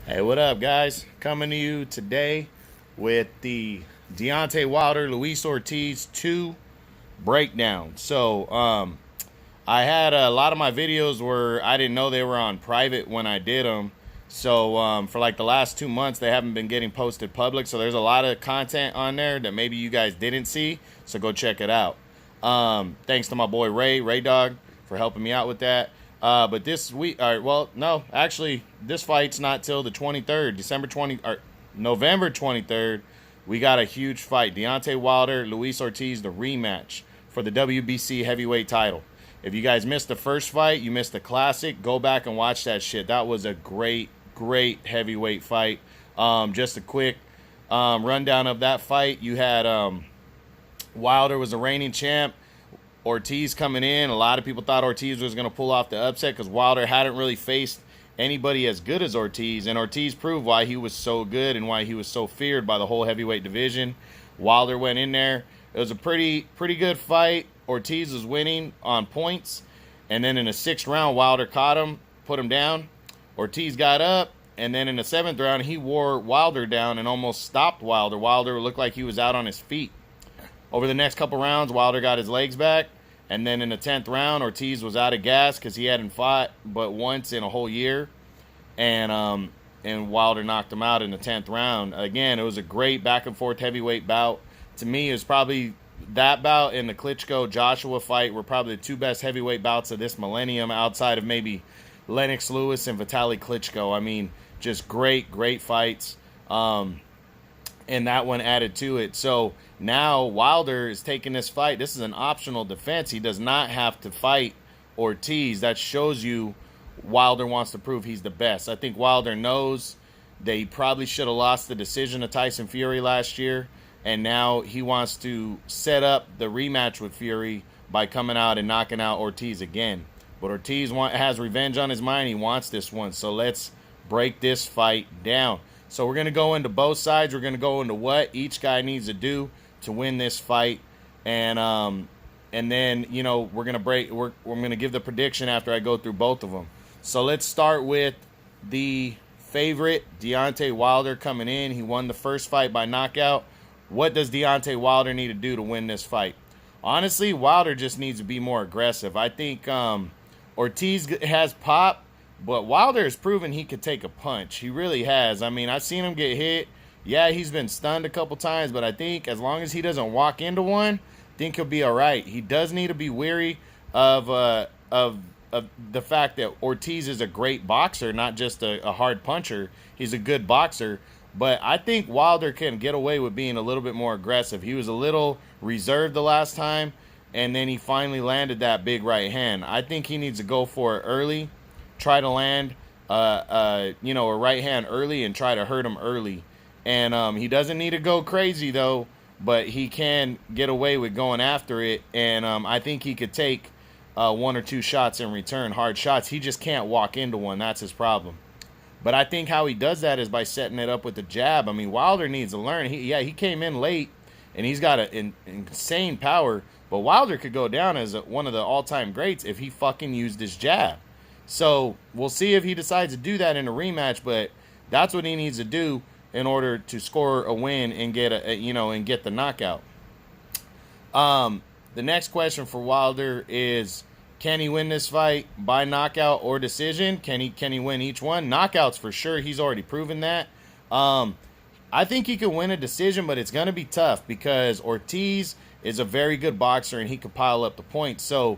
Hey, what up, guys? Coming to you today with the Deontay Wilder, Luis Ortiz 2 breakdown. I had a lot of my videos where I didn't know they were on private when I did them. For like the last 2 months, they haven't been getting posted public. So, there's a lot of content on there that maybe you guys didn't see. So, go check it out. Thanks to my boy Ray Dog, for helping me out with that. But this week, all right, well, no, actually, this fight's not till the 23rd, November 23rd. We got a huge fight. Deontay Wilder, Luis Ortiz, the rematch for the WBC heavyweight title. If you guys missed the first fight, you missed the classic, go back and watch that shit. That was a great heavyweight fight. Just a quick rundown of that fight. You had Wilder was the reigning champ. Ortiz coming in. A lot of people thought Ortiz was going to pull off the upset because Wilder hadn't really faced anybody as good as Ortiz. And Ortiz proved why he was so good and why he was so feared by the whole heavyweight division. Wilder went in there. It was a pretty good fight. Ortiz was winning on points. And then in the sixth round, Wilder caught him, put him down. Ortiz got up. And then in the seventh round, he wore Wilder down and almost stopped Wilder. Wilder looked like he was out on his feet. Over the next couple rounds, Wilder got his legs back. And then in the 10th round, Ortiz was out of gas because he hadn't fought but once in a whole year. And Wilder knocked him out in the 10th round. Again, it was a great back-and-forth heavyweight bout. To me, it was probably that bout and the Klitschko-Joshua fight were probably the two best heavyweight bouts of this millennium outside of maybe Lennox Lewis and Vitaly Klitschko. I mean, just great fights. And that one added to it. So now Wilder is taking this fight. This is an optional defense. He does not have to fight Ortiz. That shows you Wilder wants to prove he's the best. I think Wilder knows that he probably should have lost the decision to Tyson Fury last year. And now he wants to set up the rematch with Fury by coming out and knocking out Ortiz again. But Ortiz has revenge on his mind. He wants this one. So let's break this fight down. So we're going to go into both sides. We're going to go into what each guy needs to do to win this fight. And then, you know, we're going to give the prediction after I go through both of them. So let's start with the favorite, Deontay Wilder, coming in. He won the first fight by knockout. What does Deontay Wilder need to do to win this fight? Honestly, Wilder just needs to be more aggressive. I think Ortiz has pop. But Wilder has proven he could take a punch. He really has. I mean, I've seen him get hit. Yeah, he's been stunned a couple times, but I think as long as he doesn't walk into one, I think he'll be all right. He does need to be wary of the fact that Ortiz is a great boxer, not just a hard puncher. He's a good boxer. But I think Wilder can get away with being a little bit more aggressive. He was a little reserved the last time, and then he finally landed that big right hand. I think he needs to go for it early. Try to land, a right hand early and try to hurt him early. And he doesn't need to go crazy, though, but he can get away with going after it. And I think he could take one or two shots in return, hard shots. He just can't walk into one. That's his problem. But I think how he does that is by setting it up with the jab. I mean, Wilder needs to learn. He came in late, and he's got an insane power. But Wilder could go down as one of the all-time greats if he fucking used his jab. So we'll see if he decides to do that in a rematch, but that's what he needs to do in order to score a win and get get the knockout. The next question for Wilder is, can he win this fight by knockout or decision? Can he win each one? Knockouts for sure. He's already proven that. I think he could win a decision, but it's going to be tough because Ortiz is a very good boxer and he could pile up the points. So,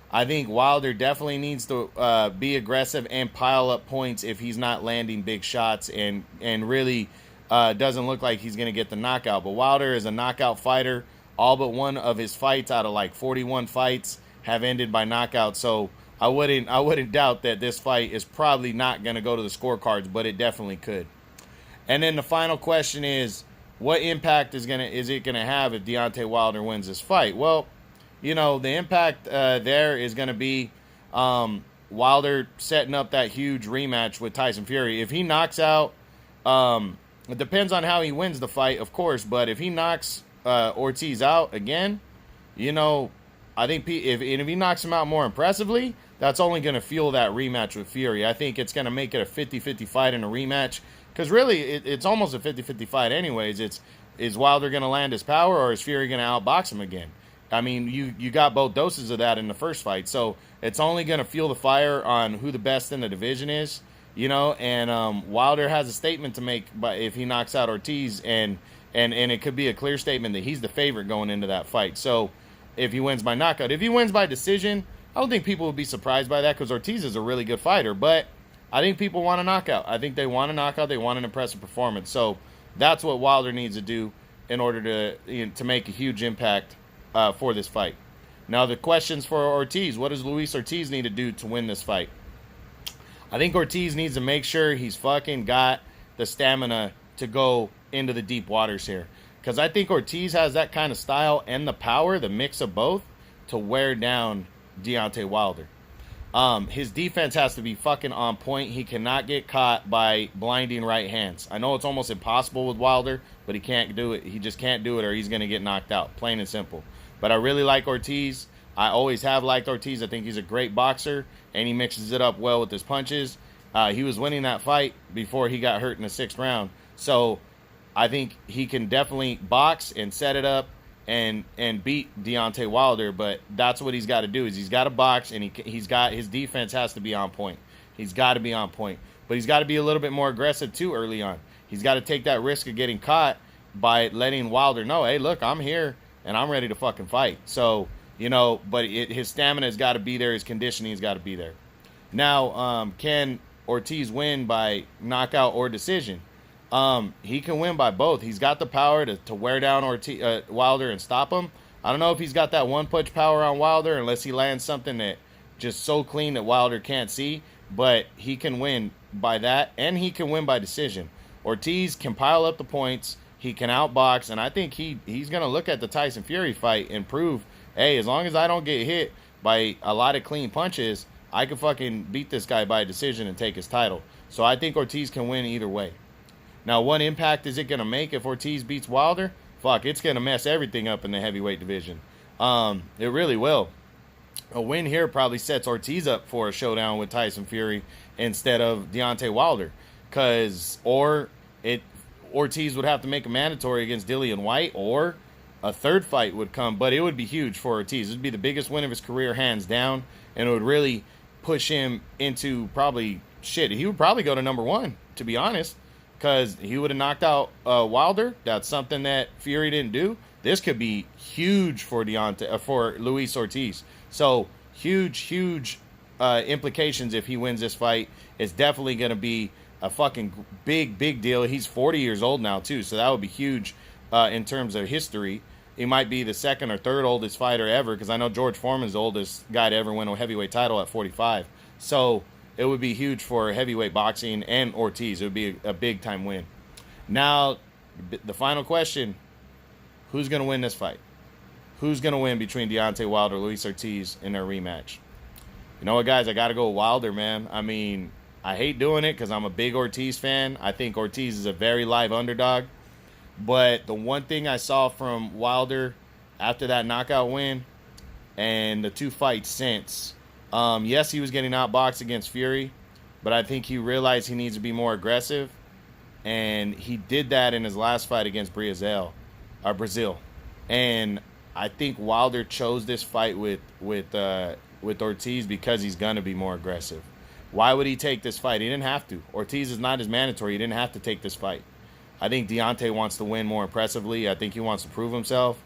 I think Wilder definitely needs to be aggressive and pile up points if he's not landing big shots and really doesn't look like he's going to get the knockout. But Wilder is a knockout fighter. All but one of his fights out of like 41 fights have ended by knockout. So I wouldn't doubt that this fight is probably not going to go to the scorecards, but it definitely could. And then the final question is, what impact is it going to have if Deontay Wilder wins this fight? Well, the impact there is going to be Wilder setting up that huge rematch with Tyson Fury. If he knocks out, it depends on how he wins the fight, of course, but if he knocks Ortiz out again, I think if he knocks him out more impressively, that's only going to fuel that rematch with Fury. I think it's going to make it a 50-50 fight in a rematch, because really it's almost a 50-50 fight anyways. Is Wilder going to land his power, or is Fury going to outbox him again? I mean, you got both doses of that in the first fight, so it's only going to fuel the fire on who the best in the division is, and Wilder has a statement to make if he knocks out Ortiz, and it could be a clear statement that he's the favorite going into that fight. So if he wins by knockout, if he wins by decision, I don't think people would be surprised by that, because Ortiz is a really good fighter, but I think people want a knockout. I think they want a knockout. They want an impressive performance. So that's what Wilder needs to do in order to make a huge impact for this fight. Now, the questions for Ortiz. What does Luis Ortiz need to do to win this fight? I think Ortiz needs to make sure he's fucking got the stamina to go into the deep waters here, because I think Ortiz has that kind of style and the power, the mix of both, to wear down Deontay Wilder. His defense has to be fucking on point. He cannot get caught by blinding right hands. I know it's almost impossible with Wilder, but he can't do it. He just can't do it, or he's going to get knocked out, plain and simple. But I really like Ortiz. I always have liked Ortiz. I think he's a great boxer, and he mixes it up well with his punches. He was winning that fight before he got hurt in the 6th round. So I think he can definitely box and set it up and beat Deontay Wilder, but that's what he's got to do. Is he's got to box, and he's got his defense has to be on point. He's got to be on point, but he's got to be a little bit more aggressive too early on. He's got to take that risk of getting caught by letting Wilder know, hey, look, I'm here and I'm ready to fucking fight. So but his stamina's got to be there. His conditioning's got to be there. Now, can Ortiz win by knockout or decision? He can win by both. He's got the power to wear down Wilder and stop him. I don't know if he's got that one-punch power on Wilder, unless he lands something that just so clean that Wilder can't see. But he can win by that, and he can win by decision. Ortiz can pile up the points. He can outbox, and I think he's going to look at the Tyson Fury fight and prove, hey, as long as I don't get hit by a lot of clean punches, I can fucking beat this guy by decision and take his title. So I think Ortiz can win either way. Now, what impact is it going to make if Ortiz beats Wilder? Fuck, it's going to mess everything up in the heavyweight division. It really will. A win here probably sets Ortiz up for a showdown with Tyson Fury instead of Deontay Wilder. Ortiz would have to make a mandatory against Dillian White, or a third fight would come, but it would be huge for Ortiz. It would be the biggest win of his career, hands down, and it would really push him into he would probably go to number 1, to be honest, because he would have knocked out Wilder. That's something that Fury didn't do. This could be huge for Luis Ortiz. So huge implications if he wins this fight. It's definitely going to be a fucking big deal. He's 40 years old now too, so that would be huge in terms of history. He might be the 2nd or 3rd oldest fighter ever, because I know George Foreman's the oldest guy to ever win a heavyweight title at 45. So it would be huge for heavyweight boxing and Ortiz. It would be a big-time win. Now, the final question, who's going to win this fight? Who's going to win between Deontay Wilder and Luis Ortiz in their rematch? You know what, guys? I got to go with Wilder, man. I mean, I hate doing it because I'm a big Ortiz fan. I think Ortiz is a very live underdog. But the one thing I saw from Wilder after that knockout win and the 2 fights since, yes, he was getting outboxed against Fury, but I think he realized he needs to be more aggressive, and he did that in his last fight against Brazil. And I think Wilder chose this fight with Ortiz because he's gonna be more aggressive. Why would he take this fight? He didn't have to. Ortiz is not as mandatory. He didn't have to take this fight. I think Deontay wants to win more impressively. I think he wants to prove himself,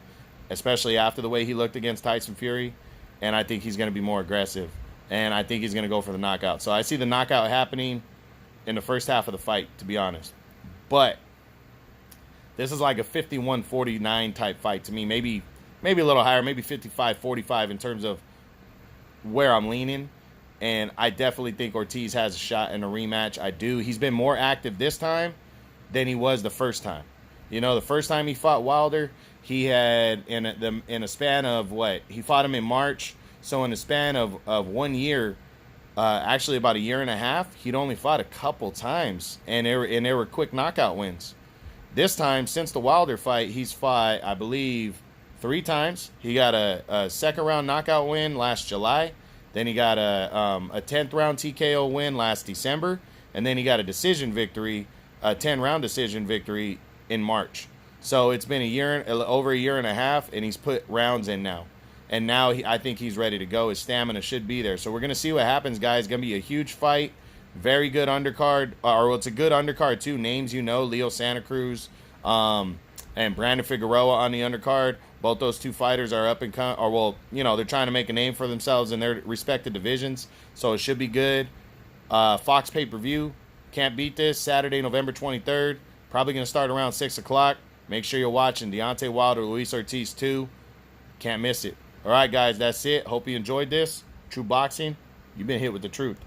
especially after the way he looked against Tyson Fury. And I think he's going to be more aggressive. And I think he's going to go for the knockout. So I see the knockout happening in the first half of the fight, to be honest. But this is like a 51-49 type fight to me. Maybe a little higher, maybe 55-45 in terms of where I'm leaning. And I definitely think Ortiz has a shot in a rematch. I do. He's been more active this time than he was the first time. The first time he fought Wilder, he had in a span of he fought him in March. So in a span of 1 year, actually about a year and a half, he'd only fought a couple times, and there were quick knockout wins. This time, since the Wilder fight, he's fought, I believe, 3 times. He got a second round knockout win last July, Then he got a 10th round TKO win last December, and then he got a decision victory, a 10-round decision victory in March. So it's been over a year and a half, and he's put rounds in now. And now I think he's ready to go. His stamina should be there. So we're going to see what happens, guys. It's going to be a huge fight. Very good undercard. Or it's a good undercard, too. Names you know, Leo Santa Cruz and Brandon Figueroa on the undercard. Both those two fighters are up and or well, you know, they're trying to make a name for themselves in their respective divisions. So it should be good. Fox pay-per-view. Can't beat this. Saturday, November 23rd. Probably going to start around 6 o'clock. Make sure you're watching Deontay Wilder, Luis Ortiz 2. Can't miss it. All right, guys, that's it. Hope you enjoyed this. True Boxing, you've been hit with the truth.